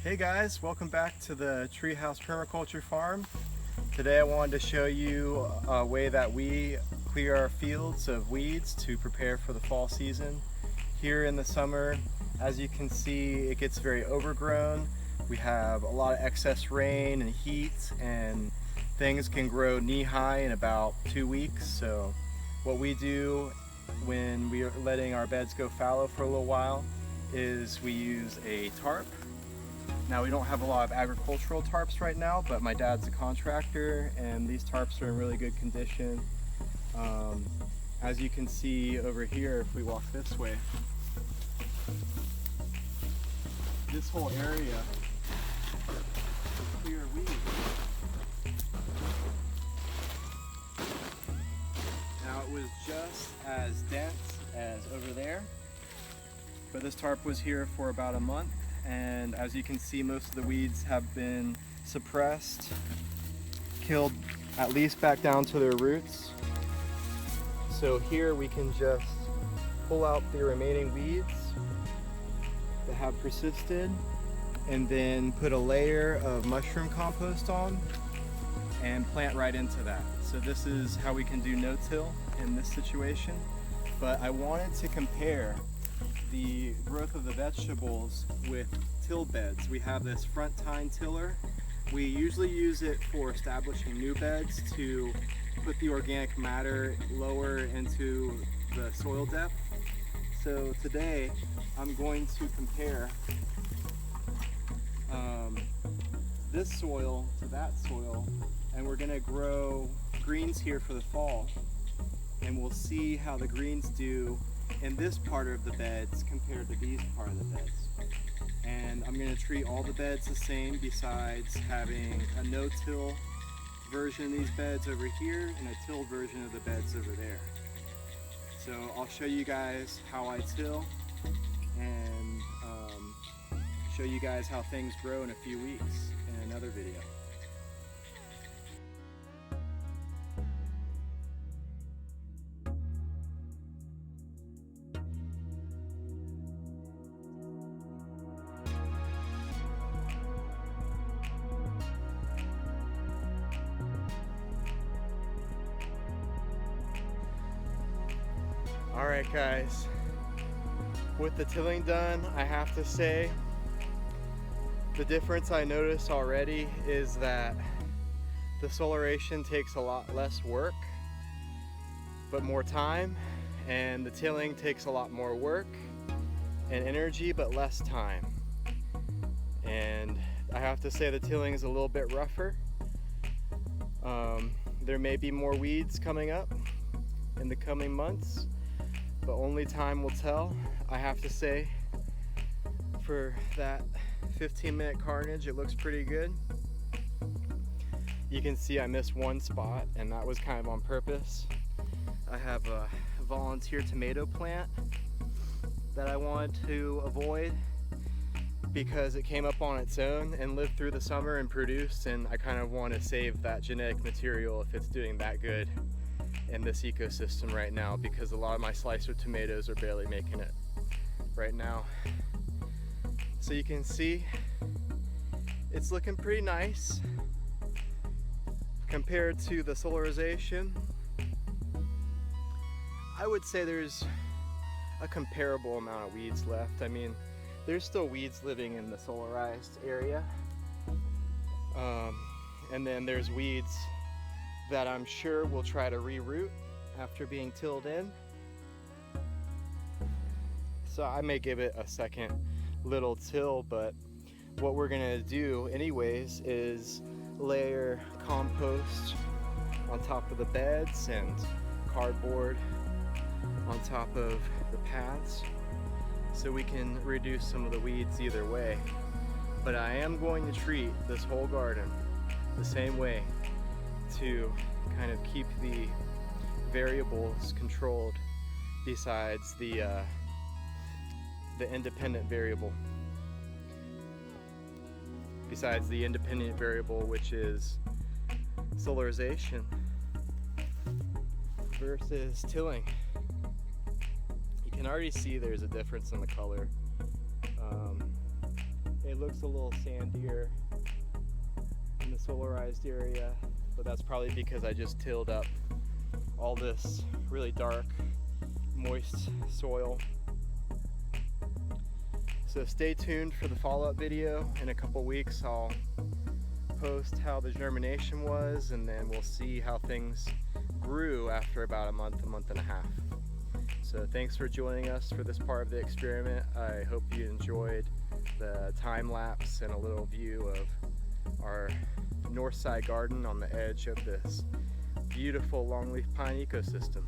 Hey guys, welcome back to the Treehouse Permaculture Farm. Today I wanted to show you a way that we clear our fields of weeds to prepare for the fall season. Here in the summer, as you can see, it gets very overgrown. We have a lot of excess rain and heat, and things can grow knee-high in about 2 weeks. So what we do when we are letting our beds go fallow for a little while is we use a tarp. Now, we don't have a lot of agricultural tarps right now, but my dad's a contractor and these tarps are in really good condition. As you can see over here, if we walk this way, this whole area is clear weeds. Now, it was just as dense as over there, but this tarp was here for about a month. And as you can see, most of the weeds have been suppressed, killed at least back down to their roots. So here we can just pull out the remaining weeds that have persisted and then put a layer of mushroom compost on and plant right into that. So this is how we can do no-till in this situation. But I wanted to compare the growth of the vegetables with till beds. We have this front tine tiller. We usually use it for establishing new beds to put the organic matter lower into the soil depth. So today I'm going to compare this soil to that soil, and we're going to grow greens here for the fall, and we'll see how the greens do in this part of the beds compared to these part of the beds. And I'm going to treat all the beds the same, besides having a no-till version of these beds over here and a till version of the beds over there. So I'll show you guys how I till and show you guys how things grow in a few weeks in another video. Alright guys, with the tilling done, I have to say the difference I noticed already is that the solarization takes a lot less work but more time, and the tilling takes a lot more work and energy but less time. And I have to say the tilling is a little bit rougher. There may be more weeds coming up in the coming months, but only time will tell. I have to say, for that 15-minute carnage, it looks pretty good. You can see I missed one spot, and that was kind of on purpose. I have a volunteer tomato plant that I wanted to avoid because it came up on its own and lived through the summer and produced, and I kind of want to save that genetic material if it's doing that good in this ecosystem right now, because a lot of my slicer tomatoes are barely making it right now. So you can see it's looking pretty nice compared to the solarization. I would say there's a comparable amount of weeds left. I mean, there's still weeds living in the solarized area, and then there's weeds that I'm sure will try to reroot after being tilled in. So I may give it a second little till, but what we're gonna do anyways is layer compost on top of the beds and cardboard on top of the paths, so we can reduce some of the weeds either way. But I am going to treat this whole garden the same way to kind of keep the variables controlled, besides the independent variable. Besides the independent variable, which is solarization versus tilling. You can already see there's a difference in the color. It looks a little sandier in the solarized area, but that's probably because I just tilled up all this really dark, moist soil. So stay tuned for the follow-up video. In a couple weeks I'll post how the germination was, and then we'll see how things grew after about a month and a half. So thanks for joining us for this part of the experiment. I hope you enjoyed the time lapse and a little view of our north side garden on the edge of this beautiful longleaf pine ecosystem.